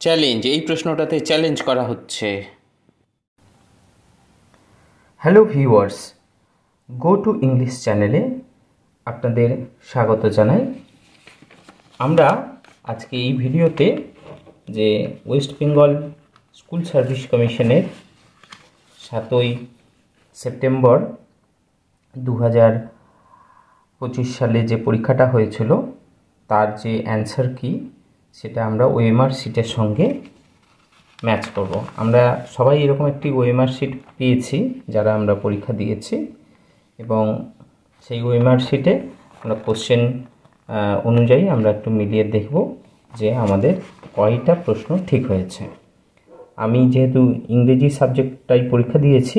Challenge, এই প্রশ্নটাতে challenge করা হচ্ছে। Hello viewers, go to English চ্যানেলে আপনাদের স্বাগত জানাই। আমরা আজকে এই ভিডিওতে যে ওয়েস্ট বেঙ্গল স্কুল সার্ভিস কমিশনের 7ই সেপ্টেম্বর 2025 সালে যে পরীক্ষাটা হয়েছিল তার যে অ্যান্সার কি সেটা আমরা ওএমআর শিটের সঙ্গে ম্যাচ করব। আমরা সবাই এরকম একটি ওএমআর শিট পেয়েছি যারা আমরা পরীক্ষা দিয়েছি, এবং সেই ওএমআর শিটে আমরা কোশ্চেন অনুযায়ী আমরা একটু মিলিয়ে দেখব যে আমাদের কয়টা প্রশ্ন ঠিক হয়েছে। আমি যেহেতু ইংরেজি সাবজেক্টটাই পরীক্ষা দিয়েছি,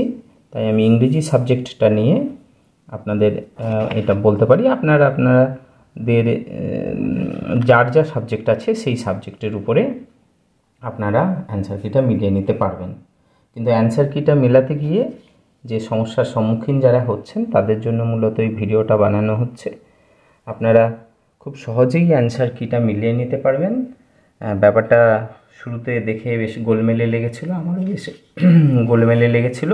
তাই আমি ইংরেজি সাবজেক্টটা নিয়ে আপনাদের এটা বলতে পারি। আপনাদের যার যা সাবজেক্ট আছে সেই সাবজেক্টের উপরে আপনারা অ্যান্সার কিটা মিলিয়ে নিতে পারবেন। কিন্তু অ্যান্সার কিটা মেলাতে গিয়ে যে সমস্যার সম্মুখীন যারা হচ্ছেন তাদের জন্য মূলত এই ভিডিওটা বানানো হচ্ছে। আপনারা খুব সহজেই অ্যান্সার কিটা মিলিয়ে নিতে পারবেন। ব্যাপারটা শুরুতে দেখে বেশ গোলমেলে লেগেছিল, আমারও বেশ গোলমেলে লেগেছিল,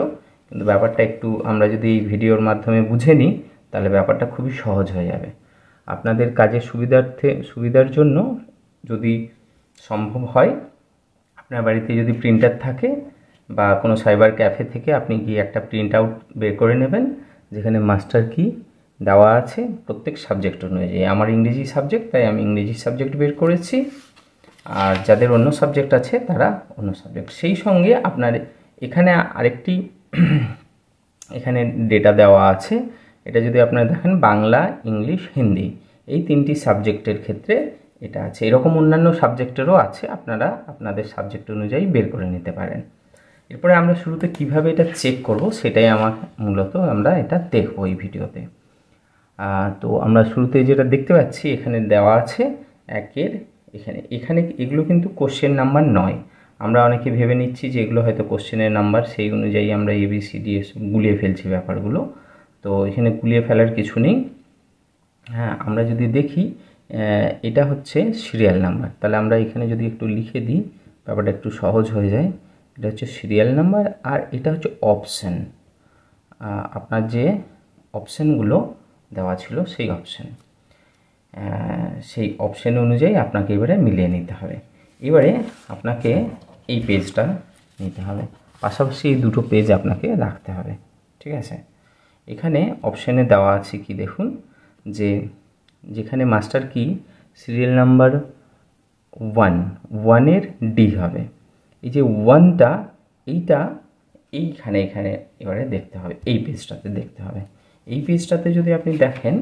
কিন্তু ব্যাপারটা একটু আমরা যদি এই ভিডিওর মাধ্যমে বুঝে নিই তাহলে ব্যাপারটা খুবই সহজ হয়ে যাবে। আপনাদের কাজের সুবিধার জন্য যদি সম্ভব হয়, আপনার বাড়িতে যদি প্রিন্টার থাকে বা কোনো সাইবার ক্যাফে থেকে আপনি গিয়ে একটা প্রিন্ট আউট বের করে নেবেন, যেখানে মাস্টার কি দেওয়া আছে প্রত্যেক সাবজেক্ট অনুযায়ী। আমার ইংরেজি সাবজেক্ট, তাই আমি ইংরেজি সাবজেক্ট বের করেছি, আর যাদের অন্য সাবজেক্ট আছে তারা অন্য সাবজেক্ট। সেই সঙ্গে আপনার এখানে আরেকটি এখানে ডেটা দেওয়া আছে। এটা যদি আপনারা দেখেন বাংলা, ইংলিশ, হিন্দি, এই তিনটি সাবজেক্টের ক্ষেত্রে এটা আছে। এরকম অন্যান্য সাবজেক্টেরও আছে, আপনারা আপনাদের সাবজেক্ট অনুযায়ী বের করে নিতে পারেন। এরপরে আমরা শুরুতে কিভাবে এটা চেক করব সেটাই আমরা এটা দেখব এই ভিডিওতে। তো আমরা শুরুতে যেটা দেখতে পাচ্ছি এখানে দেওয়া আছে একের এখানে এগুলো কিন্তু কোশ্চেন নাম্বার নয়। আমরা অনেকে ভেবে নিচ্ছি যে এগুলো হয়তো কোশ্চেনের নাম্বার, সেই অনুযায়ী আমরা ABCD গুলিয়ে ফেলছি ব্যাপারগুলো। তো এখানে গুলিয়ে ফেলার কিছু নেই। হ্যাঁ, আমরা যদি দেখি এটা হচ্ছে সিরিয়াল নাম্বার, তাহলে আমরা এখানে যদি একটু লিখে দিই ব্যাপারটা একটু সহজ হয়ে যায়। এটা হচ্ছে সিরিয়াল নাম্বার, আর এটা হচ্ছে অপশান। আপনার যে অপশানগুলো দেওয়া ছিল সেই অপশান অনুযায়ী আপনাকে এবারে মিলিয়ে নিতে হবে। এবারে আপনাকে এই পেজটা নিতে হবে, পাশাপাশি এই দুটো পেজ আপনাকে রাখতে হবে, ঠিক আছে। এখানে অপশানে দেওয়া আছে কি দেখুন, যে যেখানে মাস্টার কি সিরিয়াল নাম্বার 1 ডি হবে। এই যে 1টা এখানে এবারে দেখতে হবে, এই পেজটাতে দেখতে হবে। এই পেজটাতে যদি আপনি দেখেন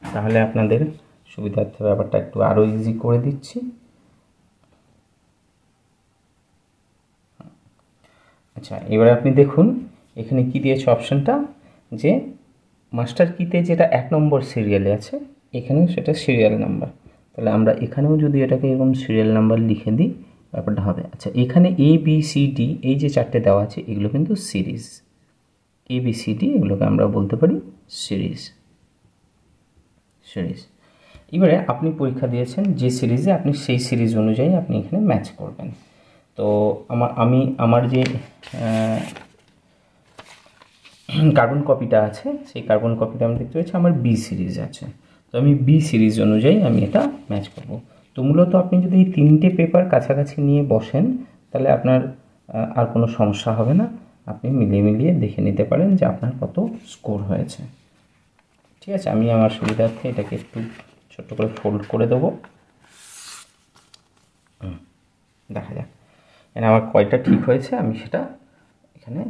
তাহলে আপনাদের সুবিধার্থে ব্যাপারটা একটু আরও ইজি করে দিচ্ছি। আচ্ছা, এবারে আপনি দেখুন এখানে কি দিয়েছে অপশানটা, যে মাস্টার কিতে যেটা 1 নম্বর সিরিয়ালে আছে এখানেও সেটা সিরিয়াল নাম্বার। তাহলে আমরা এখানেও যদি এটাকে এরকম সিরিয়াল নাম্বার লিখে দিই ব্যাপারটা হবে। আচ্ছা, এখানে ABCD এই যে 4টে দেওয়া আছে এগুলো কিন্তু সিরিজ। ABCD এগুলোকে আমরা বলতে পারি সিরিজ। এবারে আপনি পরীক্ষা দিয়েছেন যে সিরিজে, আপনি সেই সিরিজ অনুযায়ী আপনি এখানে ম্যাচ করবেন। তো আমার যে কার্বন কপিটা আছে সেই কার্বন কপিটা আমি দেখতে পাচ্ছি আমার বি সিরিজ আছে, তো আমি বি সিরিজ অনুযায়ী আমি এটা ম্যাচ করব। তো মূলত আপনি যদি এই 3টে পেপার কাছাকাছি নিয়ে বসেন তাহলে আপনার আর কোনো সমস্যা হবে না। আপনি মিলিয়ে দেখে নিতে পারেন যে আপনার কত স্কোর হয়েছে, ঠিক আছে। আমি আমার সুবিধার্থে এটাকে একটু ছোট্ট করে ফোল্ড করে দেবো, দেখা যাক এখানে আমার কয়টা ঠিক হয়েছে আমি সেটা এখানে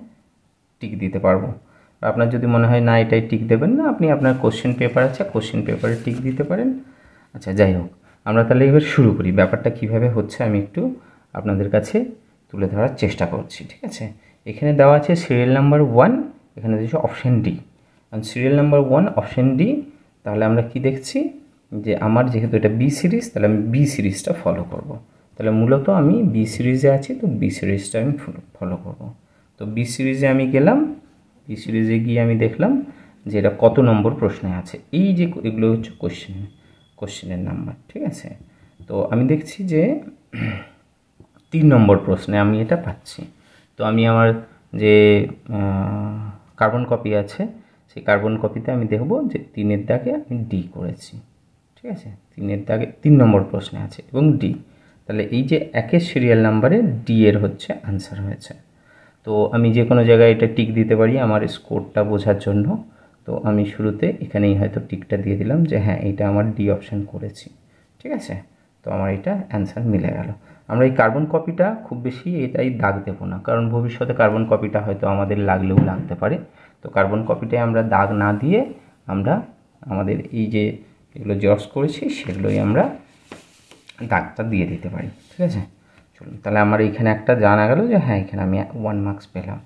টিক দিতে পারবো। আপনার যদি মনে হয় না এটাই টিক দেবেন না, আপনি আপনার কোশ্চেন পেপার আছে কোশ্চেন পেপারে টিক দিতে পারেন। আচ্ছা, যাই হোক, আমরা তাহলে এবার শুরু করি। ব্যাপারটা কিভাবে হচ্ছে আমি একটু আপনাদের কাছে তুলে ধরার চেষ্টা করছি, ঠিক আছে। এখানে দেওয়া আছে সিরিয়াল নাম্বার 1, এখানে দিয়েছে option D. Serial number 1 option D, তাহলে আমরা কি দেখছি যে আমার যেহেতু এটা বি সিরিজ, তাহলে আমি বি সিরিজটা ফলো করব। তাহলে মূলত আমি বি সিরিজে আছি, তো বি সিরিজটা আমি ফলো করব। তো বি সিরিজে আমি গেলাম, বি সিরিজে গিয়ে আমি দেখলাম যে এটা কত নম্বর প্রশ্নে আছে। এই যে এগুলো হচ্ছে কোশ্চেনের নাম্বার, ঠিক আছে। তো আমি দেখছি যে 3 নম্বর প্রশ্নে আমি এটা পাচ্ছি। তো আমি আমার যে কার্বন কপি আছে সেই কার্বন কপিতে আমি দেখব যে 3-এর দাগে আমি ডি করেছি, ঠিক আছে। 3-এর দাগে 3 নম্বর প্রশ্নে আছে এবং ডি, তাহলে এই যে 1-এর সিরিয়াল নাম্বারে ডি এর হচ্ছে আনসার হয়েছে। তো আমি যে কোনো জায়গায় এটা টিক দিতে পারি আমার স্কোরটা বোঝার জন্য। তো আমি শুরুতে এখানেই হয়তো টিকটা দিয়ে দিলাম যে হ্যাঁ এটা আমার ডি অপশান করেছি, ঠিক আছে। তো আমার এটা অ্যান্সার মিলে গেল। আমরা এই কার্বন কপিটা খুব বেশি এটাই দাগ দেবো না, কারণ ভবিষ্যতে কার্বন কপিটা হয়তো আমাদের লাগলেও লাগতে পারে। তো কার্বন কপিটায় আমরা দাগ না দিয়ে আমরা আমাদের এই যে এগুলো জেরক্স করেছি সেগুলোই আমরা দাগটা দিয়ে দিতে পারি, ঠিক আছে। চলুন, তাহলে আমার এইখানে একটা জানা গেল যে হ্যাঁ এখানে আমি 1 মার্কস পেলাম।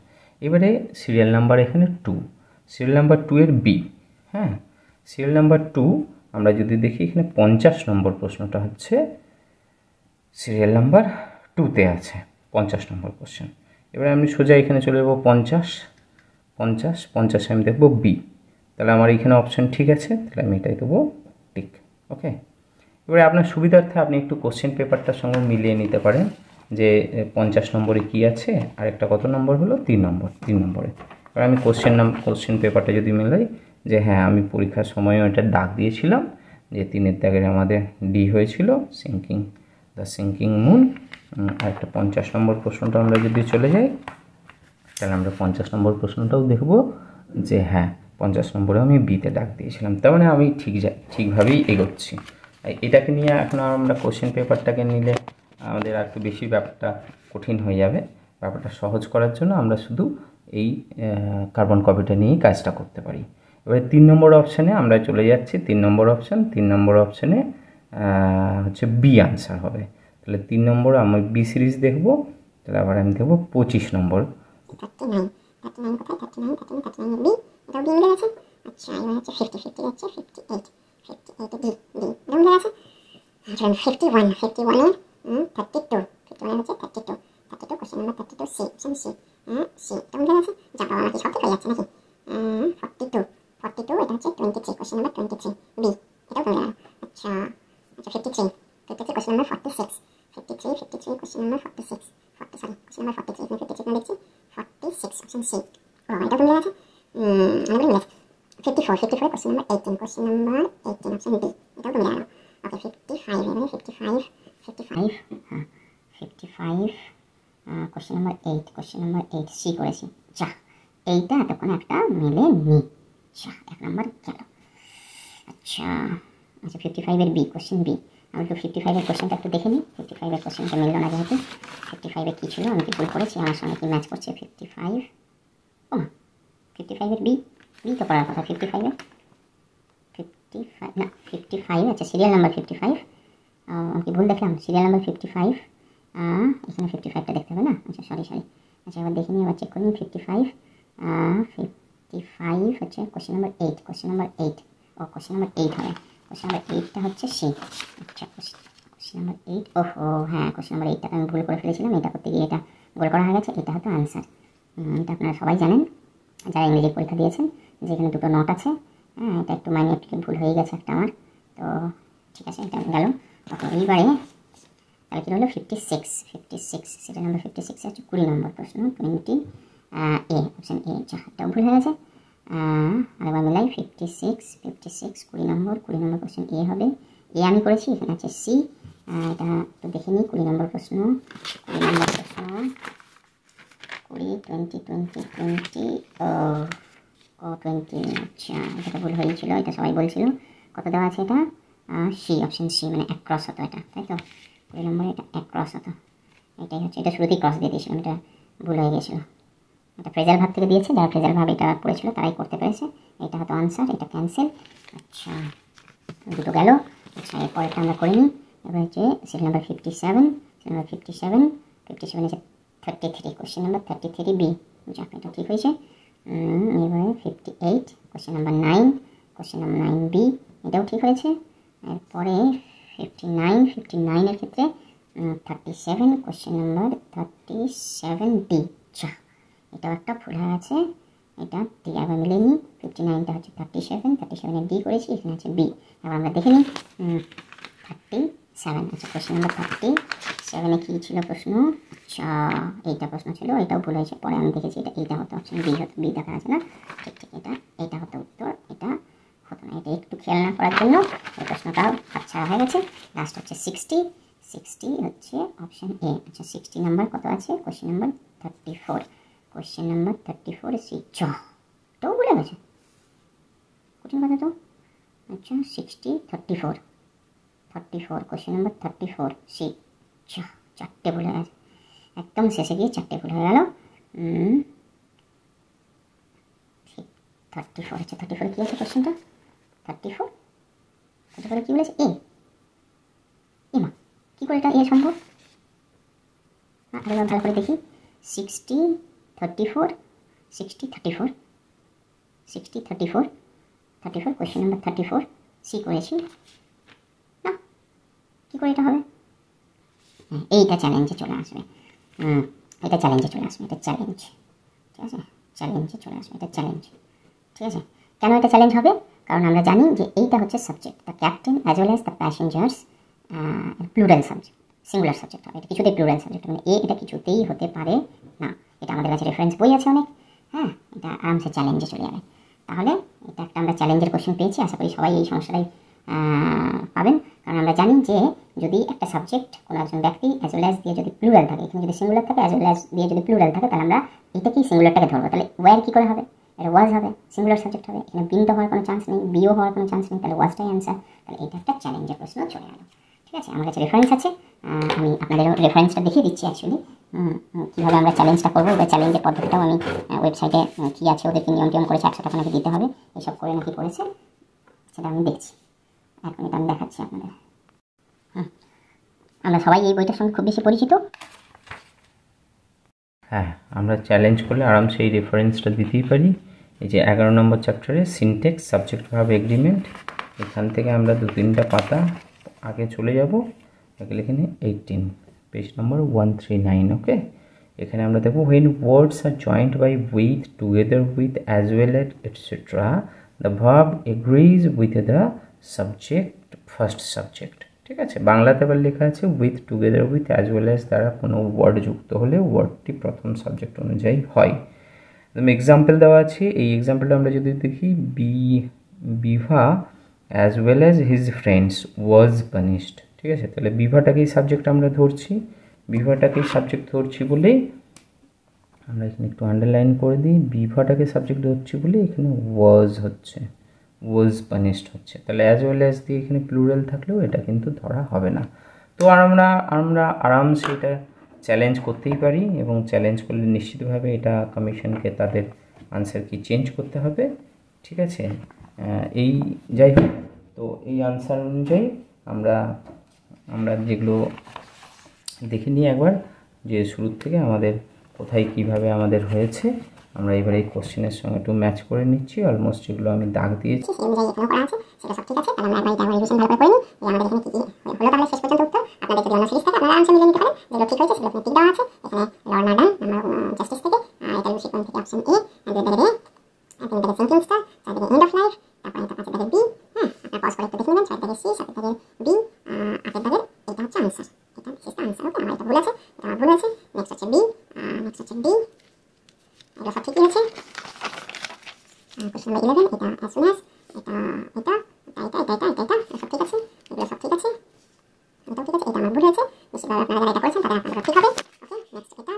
এবারে সিরিয়াল নাম্বার এখানে 2, সিরিয়াল নাম্বার 2 এর বি। হ্যাঁ, সিরিয়াল নাম্বার 2 আমরা যদি দেখি এখানে 50 নম্বর প্রশ্নটা হচ্ছে সিরিয়াল নাম্বার 2-তে আছে, 50 নম্বর কোশ্চেন। এবারে আমি সোজা এখানে চলে যাবো 50 আমি দেখবো বি। তাহলে আমার এখানে অপশান ঠিক আছে, তাহলে আমি এটাই দেবো টিক। ওকে, এবারে আপনার সুবিধার্থে আপনি একটু কোশ্চেন পেপারটার সঙ্গে মিলিয়ে নিতে পারেন যে 50 নম্বরে কী আছে আর একটা কত নম্বর হলো 3 নম্বরে। এবার আমি কোশ্চেন পেপারটা যদি মেলাই যে হ্যাঁ আমি পরীক্ষার সময়ও এটা দাগ দিয়েছিলাম যে 3-এর দাগের আমাদের ডি হয়েছিল, সিঙ্কিং মুন। আর একটা 50 নম্বর প্রশ্নটা আমরা যদি চলে যাই তাহলে আমরা 50 নম্বর প্রশ্নটাও দেখব যে হ্যাঁ 50 নম্বরে আমি বিতে দাগ দিয়েছিলাম। তার মানে আমি ঠিকভাবেই এগোচ্ছি। এটাকে নিয়ে এখন আমরা কোশ্চেন পেপারটাকে নিলে আমাদের আর একটু বেশি ব্যাপারটা কঠিন হয়ে যাবে। ব্যাপারটা সহজ করার জন্য আমরা শুধু এই কার্বন কপিটা নিয়েই কাজটা করতে পারি। এবারে 3 নম্বর অপশানে আমরা চলে যাচ্ছি। 3 নম্বর অপশানে হচ্ছে বি আনসার হবে। তাহলে 3 নম্বর আমি বি সিরিজ দেখব। তাহলে আবার আমি দেখব 25 নম্বর। 39 কোথায় 39 বি, এটাও বি মিলে গেছে। আচ্ছা এবার হচ্ছে 50 যাচ্ছে 58 58 ডি এটাও মিলে গেছে। চলুন 51 এ 32 51 হচ্ছে 32 question number 32 C option C C এটাও মিলে গেছে। যা বাবা নাকি সব ঠিক হয়ে যাচ্ছে নাকি। 42 এটা হচ্ছে 23 কোশ্চেন নাম্বার 23 বি এটাও মিলে গেল। আচ্ছা 53 question number 46 53 question number 46 question number 43 53 না দেখছি 46 অপশন সি। এটা মিলে গেছে। অনেকগুলো মিলে গেছে। 54 কোশ্চেন নাম্বার 18 অপশন ডি এটাও মিলে গেল। ওকে 55 এবারে 55 হ্যাঁ 55 কোশ্চেন নাম্বার 8 সি করেছি। যা এইটা এতক্ষণে একটা মিলে নি। যা 1 নাম্বার গেল। আচ্ছা 55 এর বি কোশ্চেন বি। আমি তো 55 এর কোশ্চেনটা একটু দেখে নিই। 55 এর কোশ্চেনটা মিলল না যেহেতু। 55 এ কী ছিল, আমি কি ভুল করেছি, আমার সঙ্গে কি ম্যাচ করছে 55। ও 55 এর বি তো করার কথা। 55 এর 55 না 55 আচ্ছা সিরিয়াল নাম্বার 55 আমি কি ভুল দেখলাম। সিরিয়াল নাম্বার 55 এখানে 55টা দেখতে হবে না। আচ্ছা সরি আচ্ছা এবার দেখে নিই, এবার চেক করে নিই। 55 হচ্ছে question number 8 question number 8 question number 8 হবে। কোশ্চেন নাম্বার 8টা হচ্ছে সি। আচ্ছা কোশ্চেন নাম্বার 8 ওহো হ্যাঁ কোশ্চেন নাম্বার 8টাকে আমি ভুল করে ফেলেছিলাম। এটা করতে গিয়ে এটা গোল করা হয়ে গেছে। এটা হয়তো আনসার। এটা আপনারা সবাই জানেন যারা ইংরেজি পরীক্ষা দিয়েছেন যে এখানে দুটো নোট আছে। হ্যাঁ এটা একটু মাইনে ভুল হয়ে গেছে একটা আমার। তো ঠিক আছে এটা গেল। ওকে এইবারে তাহলে কী হলো 56 সেটা নাম্বার 56 হচ্ছে 20 নম্বর প্রশ্ন 20 এ অপশান এ। আচ্ছা এটাও ভুল হয়ে গেছে। আরেকবার মিলাই 56 20 নম্বর কোশ্চেন এ হবে। এ আমি করেছি, এখানে আছে সি। এটা একটু দেখে নিই। 20 নম্বর প্রশ্ন 20 আচ্ছা এটা ভুল হয়েছিল, এটা সবাই বলছিল। কত দেওয়া আছে এটা সি অপশান সি, মানে 1 ক্রস হতো এটা, তাই তো 20 নম্বরে এটা 1 ক্রস হতো। এটাই হচ্ছে, এটা শুরুতেই ক্রস দিয়ে দিয়েছিলাম, এটা ভুল হয়ে গেছিলো। এটা ফ্রেজাল ভাব থেকে দিয়েছে, যারা ফ্রেজাল ভাব এটা পড়েছিল তারাই করতে পেরেছে। এটা হয়তো আনসার, এটা ক্যান্সেল। আচ্ছা দুটো গেল। আচ্ছা এরপরটা আমরা করে নিই। এবার হচ্ছে সিরিয়াল নাম্বার 57 হচ্ছে 33 কোশ্চেন নাম্বার 33 বি। যাক এটা ঠিক হয়েছে। এবারে 58 কোশ্চেন নাম্বার 9 বি এটাও ঠিক হয়েছে। এরপরে 59 এর ক্ষেত্রে 37 কোশ্চেন নাম্বার 37 ডি। যা এটাও একটা ভুল হয়ে গেছে, এটা ডি আবার মিলে নিই। 59টা হচ্ছে 37 এর ডি করেছি, এখানে আছে বি। এবার আমরা দেখে নিই 37। আচ্ছা কোশ্চেন নাম্বার 7-এ কী ছিল প্রশ্ন? আচ্ছা এইটা প্রশ্ন ছিল, এটাও ভুল হয়েছে, পরে আমি দেখেছি এইটা হতো অপশন বি, হতো বি দেখা আছে না, ঠিক ঠিক এটা হতো উত্তর, এটা হতো না। এটা একটু খেয়াল না করার জন্য এই প্রশ্নটাও হাতছাড়া হয়ে গেছে। লাস্ট হচ্ছে 60 হচ্ছে অপশন এ। আচ্ছা 60 নাম্বার কত আছে? Question number 34, question number 34 C. এটাও ভুলে গেছে, কঠিন কথা তো। আচ্ছা 34 কোশ্চেন নাম্বার 34 সি। চারটে ভুলে গেছে, একদম শেষে গিয়ে চারটে ভুল হয়ে গেল। 34 হচ্ছে, 34 কী আছে কোশ্চেনটা? 34 কী বলেছে? এ মা, কী করে এটা এ সম্ভব? আরেকবার ভালো করে দেখি। 60 34 কোশ্চেন নাম্বার 34 সি করেছি না, কী করে এটা হবে? এইটা চ্যালেঞ্জে চলে আসবে, এটা চ্যালেঞ্জে চলে আসবে, এটা চ্যালেঞ্জ, ঠিক আছে, চ্যালেঞ্জে চলে আসবে, এটা চ্যালেঞ্জ, ঠিক আছে। কেন এটা চ্যালেঞ্জ হবে? কারণ আমরা জানি যে এইটা হচ্ছে subject, the captain as well as the passengers, plural subject, singular subject হবে, এটা কিছুতেই প্লুরাল সাবজেক্ট মানে এটা কিছুতেই হতে পারে না। এটা আমাদের কাছে রেফারেন্স বই আছে অনেক, হ্যাঁ, এটা আরামসে চ্যালেঞ্জে চলে যাবে। তাহলে এটা একটা আমরা চ্যালেঞ্জের কোশ্চেন পেয়েছি, আশা করি সবাই এই সমস্যাটাই পাবেন। কারণ আমরা জানি যে যদি একটা সাবজেক্ট কোনো একজন ব্যক্তি অ্যাজ ওয়েল অ্যাজ দিয়ে যদি প্লুরাল থাকে, এখানে যদি সিঙ্গুলার থাকে, অ্যাজ ওয়েল অ্যাজ দিয়ে যদি প্লুরাল থাকে, তাহলে আমরা এটাকেই সিঙ্গুলারটাকে ধরবো। তাহলে ওয়ার কী করে হবে? এটা ওয়াজ হবে, সিঙ্গুলার সাবজেক্ট হবে, এখানে বিন তো হওয়ার কোনো চান্স নেই, বিও হওয়ার কোনো চান্স নেই, তাহলে ওয়াজটাই অ্যান্সার। তাহলে এটা একটা চ্যালেঞ্জের প্রশ্ন চলে গেল, ঠিক আছে। আমার কাছে রেফারেন্স আছে, আমি আপনাদের রেফারেন্সটা দেখিয়ে দিচ্ছি অ্যাকচুয়ালি কীভাবে আমরা চ্যালেঞ্জটা করবো। ওদের চ্যালেঞ্জের পদ্ধতিটাও আমি ওয়েবসাইটে কী আছে, ওদেরকে নিয়ম করেছে, 100 টাকা নাকি দিতে হবে, এইসব করে নাকি করেছে, সেটা আমি দেখছি, এক মিনিট আমি দেখাচ্ছি আপনাদের। আমরা সবাই এই বইটার সঙ্গে খুব বেশি পরিচিত। হ্যাঁ, আমরা চ্যালেঞ্জ করলে আরামসে এই রেফারেন্সটা দিতেই পারি। এই যে 11 নম্বর চ্যাপ্টারে সিনটেক্স, সাবজেক্ট ভার্ব এগ্রিমেন্ট, এখান থেকে আমরা 2-3টা পাতা আগে চলে যাব, আগে লিখে নিই 18, পেজ নম্বর 139। ওকে, এখানে আমরা দেখব when words are joined by with, together with, as well as etc, the verb agrees with the subject, first subject, ঠিক আছে। বাংলাতে আবার লেখা আছে with, together with, as well as দ্বারা কোনো ওয়ার্ড যুক্ত হলে ওয়ার্ডটি প্রথম সাবজেক্ট অনুযায়ী হয়। এক্সাম্পল দেওয়া আছে, এই এক্সাম্পলটা আমরা যদি দেখি, Bibha as well as his friends was punished, ঠিক আছে। তাহলে বিভাটাকেই সাবজেক্ট আমরা ধরছি, বিভাটাকেই সাবজেক্ট ধরছি বলেই আমরা এখানে একটু আন্ডারলাইন করে দিই, বিভাটাকে সাবজেক্ট ধরছি বলে এখানে ওয়াজ হচ্ছে, ওয়াজ পানিশড হচ্ছে। তাহলে অ্যাজ ওয়েল অ্যাজ দিয়ে এখানে প্লুরাল থাকলেও এটা কিন্তু ধরা হবে না। তো আমরা আরামসে এটা চ্যালেঞ্জ করতেই পারি, এবং চ্যালেঞ্জ করলে নিশ্চিতভাবে এটা কমিশনকে তাদের আনসার কি চেঞ্জ করতে হবে, ঠিক আছে। এই যাই হোক, তো এই আনসার অনুযায়ী আমরা যেগুলো দেখে নিই একবার, যে শুরুর থেকে আমাদের কোথায় কিভাবে আমাদের হয়েছে, আমরা এবার এই কোশ্চেনের সঙ্গে একটু ম্যাচ করে নিচ্ছি। অলমোস্ট যেগুলো আমি দাগ দিয়েছি সেই অনুযায়ী এখানে করা আছে, সেটা সব ঠিক আছে। তাহলে আমরা একবার রিভিশন ভালো করে নিই যে আমাদের এখানে কি হলো। তাহলে শেষ পর্যন্ত উত্তর আপনাদের যদি অন্য সিরিজ থাকে আপনারা আনসার মিলিয়ে নিতে পারেন, যেগুলো ঠিক হয়েছে সেগুলো এখানে টিক দেওয়া আছে। এখানে লর্না ডান নাম্বার জাস্টিস থেকে, এটা লুসি কোন থেকে অপশন এ, দুই দাগে তিন দাগে সেন্টেন্সটা, চার দাগে এন্ড অফ লাইফ, তারপরে এটা 5 দাগে বি, হ্যাঁ আপনারা পজ করে একটু দেখে নেবেন, 6 দাগে সি, 7 দাগে বি, 8 দাগে এটা হচ্ছে আনসার, এটা শেষটা আনসার। ওকে, আমার এটা ভুল আছে, এটা আমার ভুল আছে। নেক্সট হচ্ছে বি, এগুলো সব ঠিকই আছে। কোশ্চেন নাম্বার 11, এটা অ্যাজ সুন অ্যাজ, এটা সব ঠিক আছে, এগুলো সব ঠিক আছে, এটাও ঠিক আছে, এটা আমার ভুল হয়েছে। নিশ্চিতভাবে আপনারা যারা এটা করেছেন তাদের আপনাদের ঠিক হবে। ওকে, নেক্সট এটা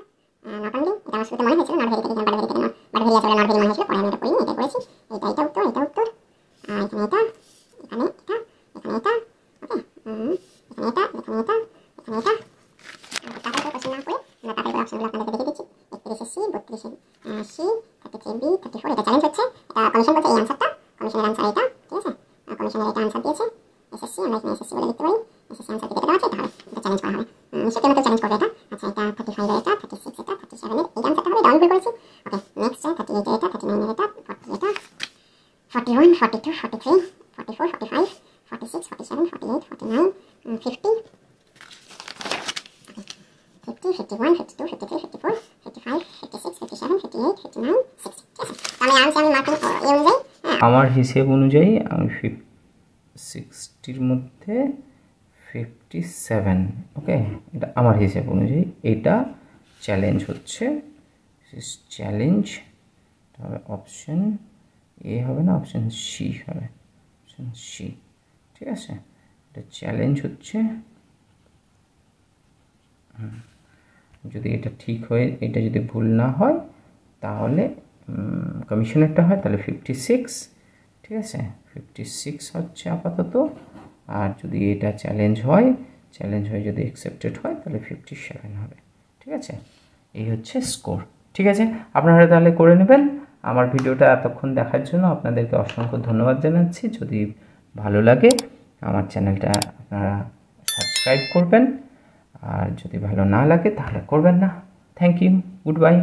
নট অনলি, এটা আমার শুরুতে মনে হয়েছিল নট ভেরি থেকে, বারভেরি থেকে বারভেরি আসলে নট ভেরি মনে হয়েছিল, পরে আমি এটা করিনি, এটা করেছি। এটা উত্তর, এখানে এটা, এখানে এটা, এখানে এটা, ওকে, এখানে এটা, তারপরে কোশ্চেন না করে আমরা তারপরে অপশনগুলো আপনাদেরকে দেখে দিচ্ছি। 31 সি, 32 সি, 33 বি, 34, এটা চ্যালেঞ্জ হচ্ছে, এটা কমিশন বলছে এই আনসারটা, কমিশনের আনসার এটা, ঠিক আছে। কমিশনের এটা আনসার দিয়েছে এসএসসি, আমরা এখানে এসএসসি বলে লিখতে পারি, এসএসসি আনসার দিতে দেওয়া আছে, তাহলে এটা চ্যালেঞ্জ করা হবে। নিশ্চয়ই কেউ চ্যালেঞ্জ করবে এটা। আচ্ছা, এটা 35 এর এটা, 36 এটা, 37 এর এই আনসারটা হবে, এটা আমি ভুল করেছি। ওকে, নেক্সট 38 এর এটা, 39 এর এটা, 40 এটা, 41, 42, 43, 44, 45, 46, 47, 48, 49, 50, 51, 52, 53, 54, 55, 56, 57, 58, 59, 60, ঠিক আছে। তাহলে আমি মার্কিং এই অনুযায়ী, আমার হিসেব অনুযায়ী আমি 60-র মধ্যে 57, ওকে, এটা আমার হিসেব অনুযায়ী এটা চ্যালেঞ্জ হচ্ছে, চ্যালেঞ্জ। তাহলে অপশন এ হবে না, অপশন সি হবে, অপশন সি, ঠিক আছে। এটা চ্যালেঞ্জ হচ্ছে, যদি এটা ঠিক হয়, এটা যদি ভুল না হয় তাহলে কমিশনেরটা হয় তাহলে 56, ঠিক আছে, 56 হচ্ছে আপাতত। আর যদি এটা চ্যালেঞ্জ হয় যদি অ্যাকসেপ্টেড হয় তাহলে 57 হবে, ঠিক আছে। এই হচ্ছে স্কোর, ঠিক আছে। আপনারা তাহলে করে নেবেন। আমার ভিডিওটা এতক্ষণ দেখার জন্য আপনাদেরকে অসংখ্য ধন্যবাদ জানাচ্ছি। যদি ভালো লাগে আমার চ্যানেলটা আপনারা সাবস্ক্রাইব করবেন, আর যদি ভালো না লাগে তাহলে করবেন না। Thank you, good bye.